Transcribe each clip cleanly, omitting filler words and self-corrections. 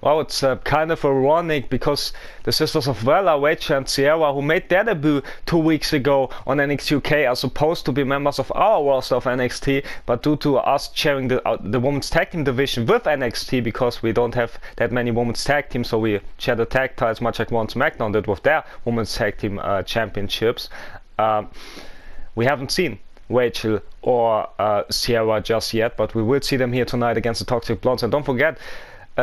Well, it's kind of ironic because the sisters of Valor, Rachel and Sierra, who made their debut 2 weeks ago on NXT UK, are supposed to be members of our roster of NXT, but due to us sharing the women's tag team division with NXT, because we don't have that many women's tag teams, so we share the tag titles much like Raw and SmackDown did with their women's tag team championships. We haven't seen Rachel or Sierra just yet, but we will see them here tonight against the Toxic Blondes. And don't forget,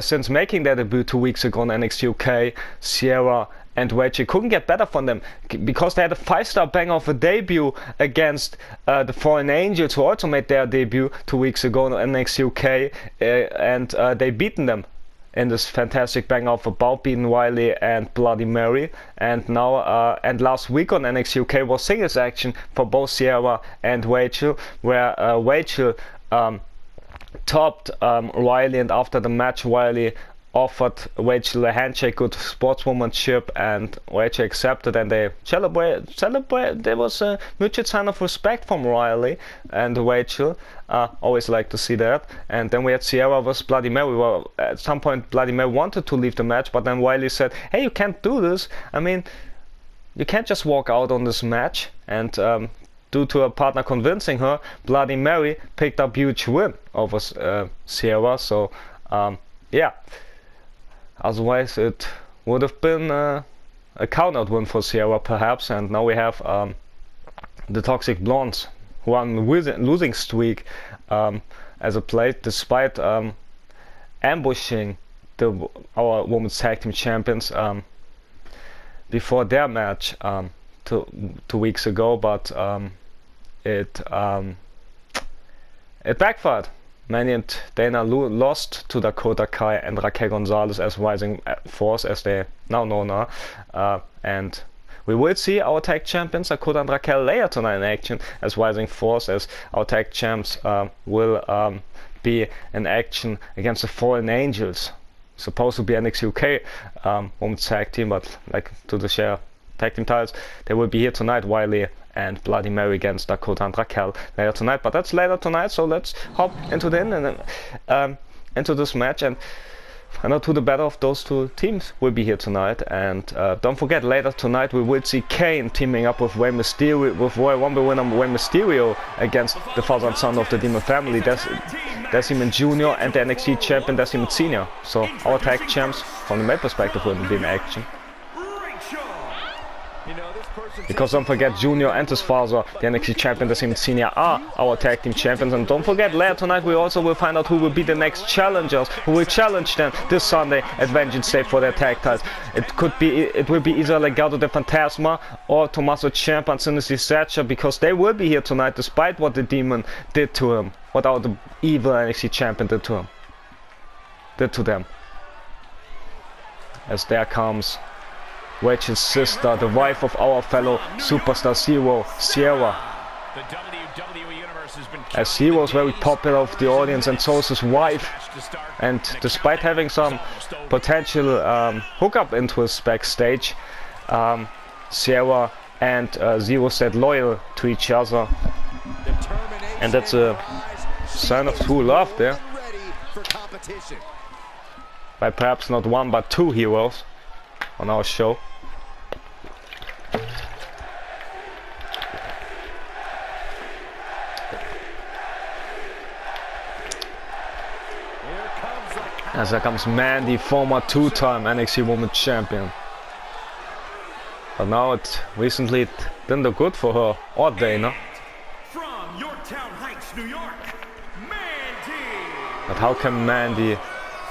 since making their debut 2 weeks ago on NXT UK, Sierra and Rachel couldn't get better from them because they had a 5-star banger of a debut against the Fallen Angels, who also made their debut 2 weeks ago on NXT UK, and they beaten them in this fantastic banger of a bout, beating Riley and Bloody Mary. And now and last week on NXT UK was singles action for both Sierra and Rachel, where Rachel topped Riley, and after the match Riley offered Rachel a handshake, good sportswomanship, and Rachel accepted, and they celebrate. There was a mutual sign of respect from Riley and Rachel. Always like to see that. And then we had Sierra vs Bloody Mary. Well, at some point Bloody Mary wanted to leave the match, but then Riley said, hey, you can't do this. I mean, you can't just walk out on this match. And due to her partner convincing her, Bloody Mary picked up huge win over Sierra. So yeah, otherwise it would have been a count-out win for Sierra perhaps. And now we have the Toxic Blondes, who are on a losing streak as a play, despite ambushing our women's tag team champions before their match 2 weeks ago, but it backfired. Manny and Dana lost to Dakota Kai and Raquel Gonzalez as Rising Force, as they now know now, and we will see our tag champions Dakota and Raquel later tonight in action as Rising Force, as our tag champs will be in action against the Fallen Angels, supposed to be NXT UK women's tag team, but like to the share tag team titles, they will be here tonight. Wiley and Bloody Mary against Dakota and Raquel later tonight, but that's later tonight. So let's hop into into this match, and I know the better of those two teams will be here tonight. And don't forget, later tonight we will see Kane teaming up with Rey Mysterio, with Royal Rumble winner Rey Mysterio, against the father and son of the Demon Family, Decimon Jr. and the NXT champion Decimon Sr. So our tag champs from the male perspective will be in action. Because don't forget, Junior and his father, the NXT champion, the same Senior, are our tag team champions. And don't forget, later tonight we also will find out who will be the next challengers, who will challenge them this Sunday at Vengeance Day for their tag titles. It will be either Legado de Fantasma or Tommaso Ciampa and Sinister Thatcher, because they will be here tonight despite what the Demon did to him, what our the evil NXT champion did to them. As there comes Rachel's sister, the wife of our fellow superstar Zero, Sierra. As Zero is very popular with the audience, and so is his wife. And despite having some potential hookup interest backstage, Sierra and Zero stayed loyal to each other. And that's a sign of true love there. By perhaps not one but two heroes on our show. As there comes Mandy, former two-time NXT Women's Champion. But now it didn't look good for her or Dana. From Yorktown Heights, New York, Mandy. But how can Mandy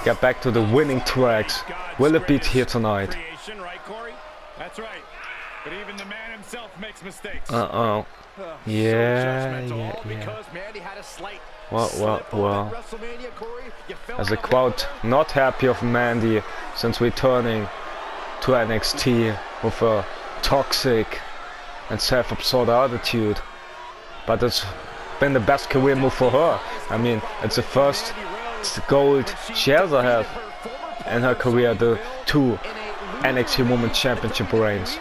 get back to the winning tracks? Will it be here tonight? That's right. But even the man himself makes mistakes. Yeah. Well. As a crowd not happy of Mandy since returning to NXT with a toxic and self-absorbed attitude. But it's been the best career move for her. I mean, it's the first gold she ever had in her career, the two NXT Women's Championship reigns.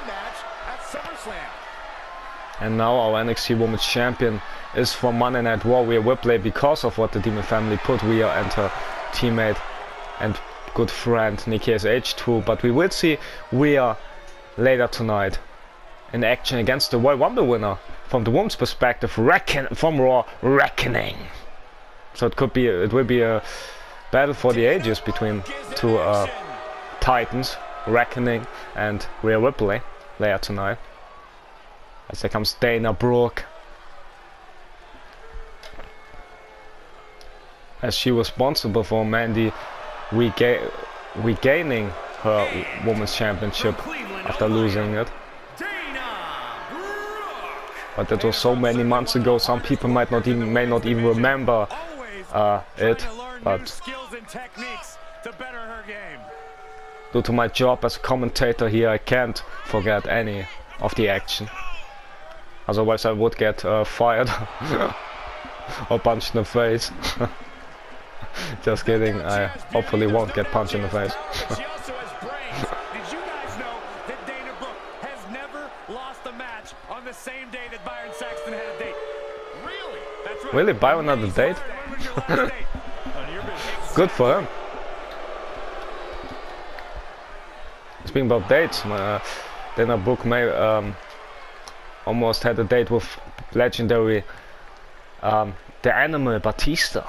And now our NXT Women's Champion is from Monday Night Raw, Rhea Ripley, because of what the Demon Family put Rhea and her teammate and good friend Nikki SH2, but we will see Rhea later tonight in action against the Royal Rumble winner from the women's perspective, from Raw Reckoning. So it will be a battle for the ages between two titans, Reckoning and Rhea Ripley, later tonight. As there comes Dana Brooke, as she was responsible for Mandy regaining her women's championship after losing it. But that was so many months ago, some people may not even remember it, but due to my job as a commentator here, I can't forget any of the action. Otherwise I would get fired or punched in the face. Just kidding, I hopefully won't get punched in the face. Really? Byron had a date? Good for him. Speaking about dates, Dana Brooke may almost had a date with legendary the Animal Batista.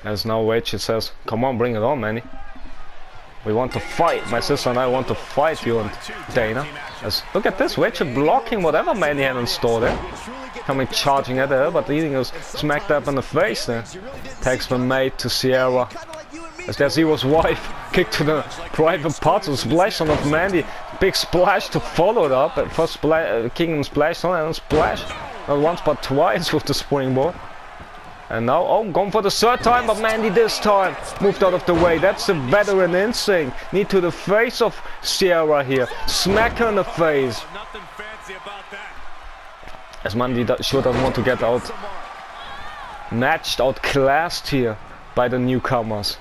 As now Rachel says, come on, bring it on, Manny. We want to fight. My sister and I want to fight you and Dana. As, look at this, Rachel blocking whatever Manny had in store there. Coming charging at her, but Eating was smacked up in the face there. Tags were made to Sierra. As there's Zero's wife, kicked to the private parts of splash on of Mandy. Big splash to follow it up. At first Kingdom splash on and splash. Not once but twice with the springboard. And now, oh, going for the third time, but Mandy this time moved out of the way. That's the veteran instinct. Knee to the face of Sierra here. Smack her in the face. As Mandy sure doesn't want to get outclassed here by the newcomers,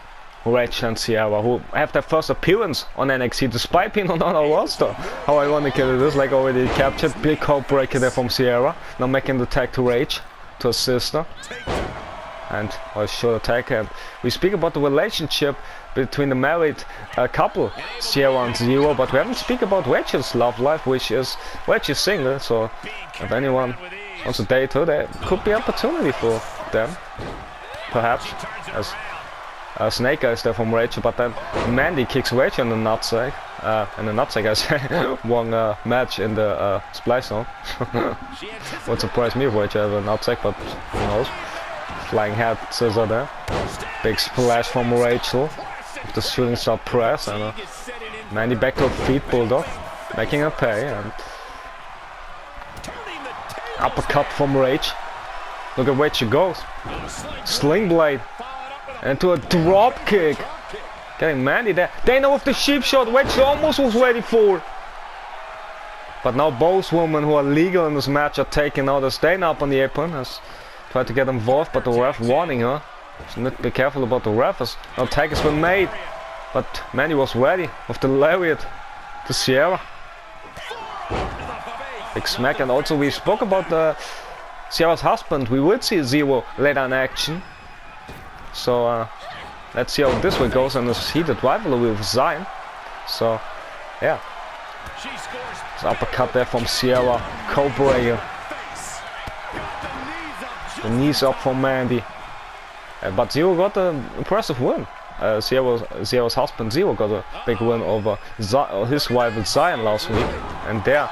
Rachel and Sierra, who have their first appearance on NXT despite being on our roster. How ironic it is, like already captured. Big code breaker there from Sierra. Now making the tag to Rach, to her sister. And a short attack, and we speak about the relationship between the married couple, Sierra and Zero, but we haven't speak about Rachel's love life, which is Rachel's single, so if anyone wants to date her, there could be opportunity for them, perhaps, as Snake Eyes there from Rachel, but then Mandy kicks Rachel in the nutsack, I say, won match in the splice zone. Would surprise me if Rachel has a nutsack, but who knows. Flying head scissor there. Big splash from Rachel. With the shooting star press. And Mandy back to her feet, Bulldog. Making her pay. And uppercut from Rach. Look at where she goes. Sling blade. And to a drop kick. Getting Mandy there. Dana with the sheep shot. Rachel almost was ready for. But now both women who are legal in this match are taken out as Dana up on the apron. As tried to get involved, but the ref warning her. So need to be careful about the ref as no tag has been made. But Mandy was ready with the lariat to Sierra. Big smack, and also we spoke about Sierra's husband. We will see Zero later in action. So let's see how this one goes in this heated rivalry with Zion. So yeah. This uppercut there from Sierra. Cobra. The knees up from Mandy. But Zero got an impressive win. Zero's husband Zero got a big win over his rival Zion last week. And their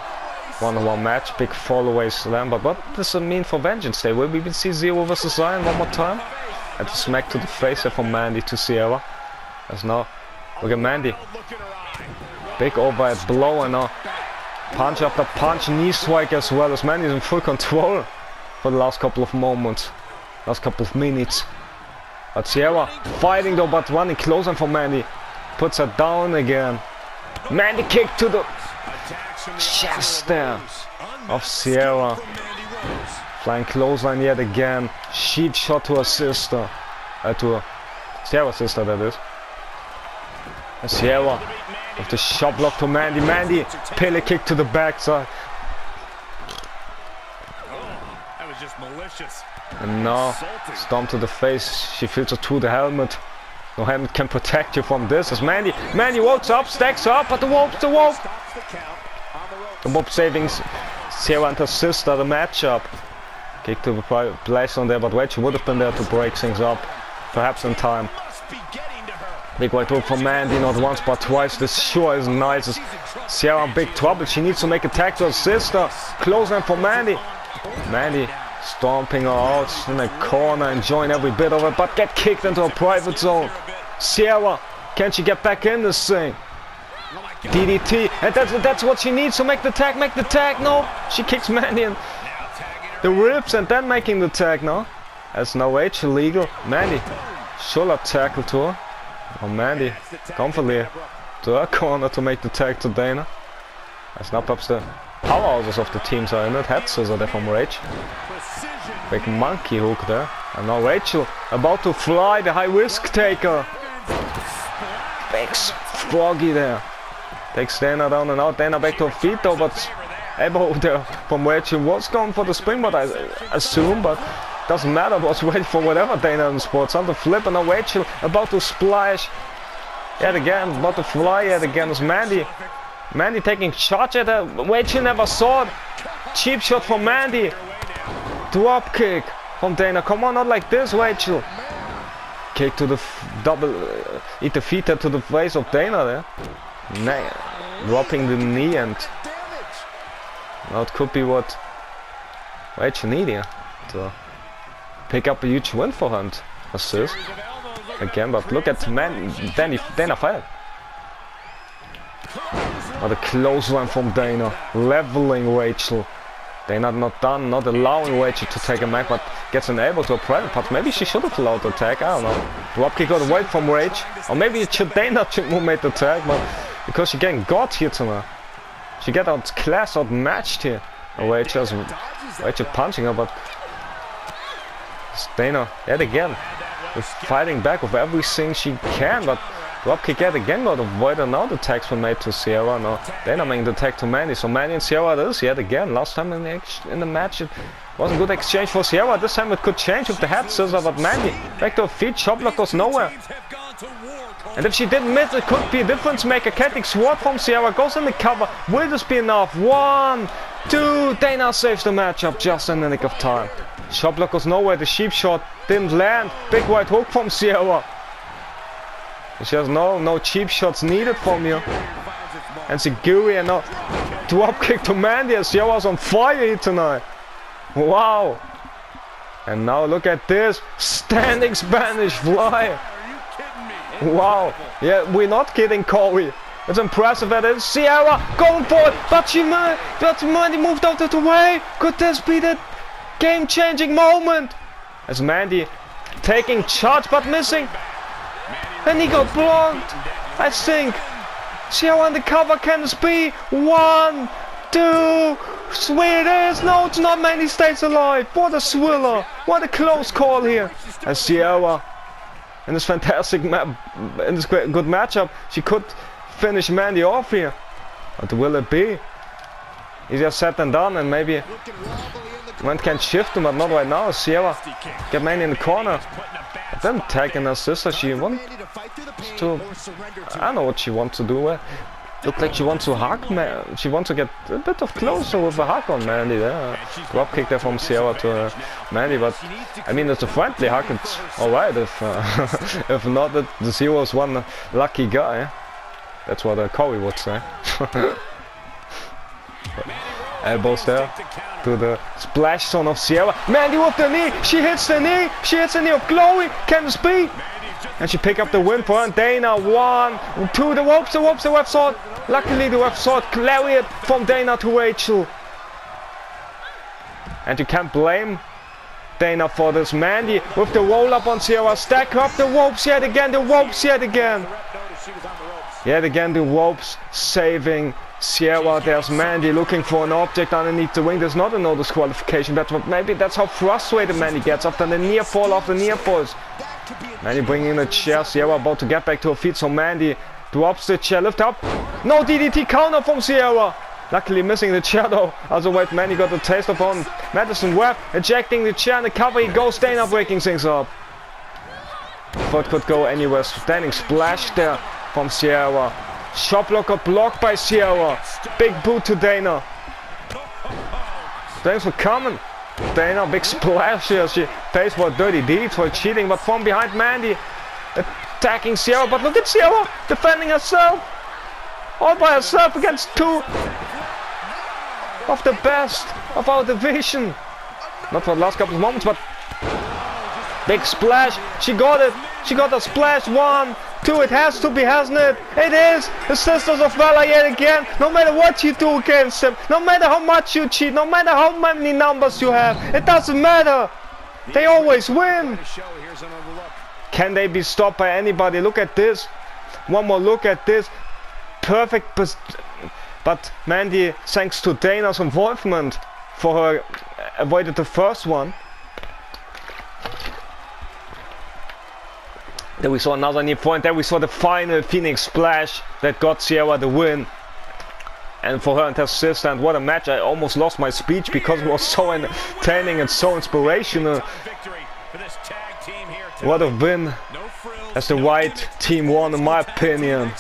one-on-one match, big fall-away slam. But what does it mean for Vengeance Day? Will we see Zero versus Zion one more time? And the smack to the face there from Mandy to Sierra. As now, look at Mandy. Big overhead blow and now punch after punch, knee strike as well, as Mandy's in full control for the last couple of moments, last couple of minutes. But Sierra fighting though, but running closer for Mandy. Puts her down again. Mandy kick to the chest there of Sierra. Flying clothesline yet again. Sheet shot to her sister. To her Sierra's sister, that is. And Sierra with the shot block to Mandy. Mandy, Pele kick to the backside. is just malicious. And now, stomp to the face. She feels it through the helmet. No helmet can protect you from this. As Mandy walks up, stacks up, but the rope. The rope saving Sierra and her sister the matchup. Kick to the place on there, but Rachel would have been there to break things up. Perhaps in time. Big white hook from Mandy, not once but twice. This sure is nice. Sierra in big trouble. She needs to make a tag to her sister. Close line for Mandy. Mandy stomping her out in the corner, enjoying every bit of it, but get kicked into a private zone. Sierra, can she get back in this thing? DDT, and that's what she needs to make the tag. No, she kicks Mandy in the ribs and then making the tag. No, that's no Rachel legal. Mandy, shoulder tackle to her. Oh, Mandy, comfortably to her corner to make the tag to Dana. That's not perhaps the powerhouses of the teams are in it. Head scissor there from Rachel. Big monkey hook there. And now Rachel about to fly, the high risk taker. Big froggy there. Takes Dana down and out. Dana back to her feet though, but elbow there from Rachel was going for the springboard, I assume, but doesn't matter. Was waiting for whatever Dana in sports. On the flip, and now Rachel about to splash yet again, about to fly yet again. Is Mandy taking charge at her. Rachel never saw it. Cheap shot from Mandy. Drop kick from Dana. Come on, not like this, Rachel. Kick to the double, eat the feet to the face of Dana there. Dropping the knee, and now it could be what Rachel needed here to pick up a huge win for her and assist again. But look at Dana fired. But a close one from Dana, leveling Rachel. Dana not done, not allowing Rachel to take a back, but gets an elbow to a private part. Maybe she should have allowed the tag, I don't know. Dropkick got away from Rachel. Or maybe it should Dana who made the tag, but because she getting got here tonight. She get outmatched here. And Rachel punching her, but it's Dana yet again is fighting back with everything she can, but dropkick yet again got avoided. Now the tags were made to Sierra. Now Dana making the tag to Mandy. So Mandy and Sierra it is yet again. Last time in the match it was a good exchange for Sierra. This time it could change with the head scissor, but Mandy back to her feet. Chop block goes nowhere. And if she didn't miss, it could be a difference maker. Celtic sword from Sierra goes in the cover. Will this be enough? 1, 2. Dana saves the matchup just in the nick of time. Chop block goes nowhere. The sheep shot didn't land. Big white hook from Sierra. She has no cheap shots needed from here. And Siguri, and now drop kick to Mandy as Sierra's on fire here tonight. Wow. And now look at this. Standing Spanish fly. Wow. Yeah, we're not kidding, Corey. It's impressive that it's Sierra going for it. But Mandy moved out of the way. Could this be the game-changing moment? As Mandy taking charge but missing. And he got blocked. I think. Sierra on the cover. Can this be? 1, 2. Swear it is. No, it's not. Mandy stays alive. What a thriller. What a close call here. And Sierra in this fantastic in this good matchup, she could finish Mandy off here. But will it be? Easier said than done, and maybe one can shift him, but not right now. Sierra get Mandy in the corner. But then tagging her sister, she wants to, I don't know what she wants to do. Looked like she wants to hug man. She wants to get a bit of closer with a hug on Mandy there. Drop kick there from Sierra to Mandy, but I mean it's a friendly hug. It's alright if not the Zero's one lucky guy. That's what Corey would say. Elbows there to the splash zone of Sierra. Mandy with the knee. She hits the knee. She hits the knee of Chloe. Can this be? And she pick up the win for her. And Dana 1, 2. The ropes, the ref saw it. Luckily the ref saw it. Lariat from Dana to Rachel. And you can't blame Dana for this. Mandy with the roll up on Sierra. Stack up the ropes yet again. The ropes yet again. Yet again the ropes saving Sierra. There's Mandy looking for an object underneath the ring. There's not a no disqualification. Maybe that's how frustrated Mandy gets after the near fall of the near falls. Mandy bringing in a chair. Sierra about to get back to her feet. So Mandy drops the chair. Lift up. No DDT counter from Sierra. Luckily missing the chair though. Otherwise Mandy got a taste of on Madison Webb. Ejecting the chair in the cover. He goes. Dana breaking things up. Thought could go anywhere. Standing splash there from Sierra. Shot blocker blocked by Sierra. Big boot to Dana. Thanks for coming. Dana, big splash here. She pays for dirty deeds, for cheating, but from behind Mandy. Attacking Sierra, but look at Sierra defending herself. All by herself against two of the best of our division. Not for the last couple of moments, but big splash. She got it. She got a splash. 1, 2. It has to be, hasn't it? It is. The Sisters of Valor yet again. No matter what you do against them, no matter how much you cheat, no matter how many numbers you have, it doesn't matter. They always win. Can they be stopped by anybody? Look at this. One more look at this. Perfect, but Mandy, thanks to Dana's involvement for her, avoided the first one. Then we saw another knee point. Then we saw the final Phoenix splash that got Sierra the win. And for her and her sister, and what a match. I almost lost my speech because it was so entertaining and so inspirational. What a win as the white team won, in my opinion.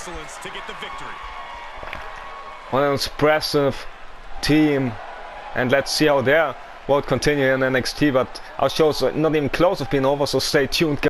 What an impressive team. And let's see how their world continue in NXT. But our show's not even close to being over, so stay tuned.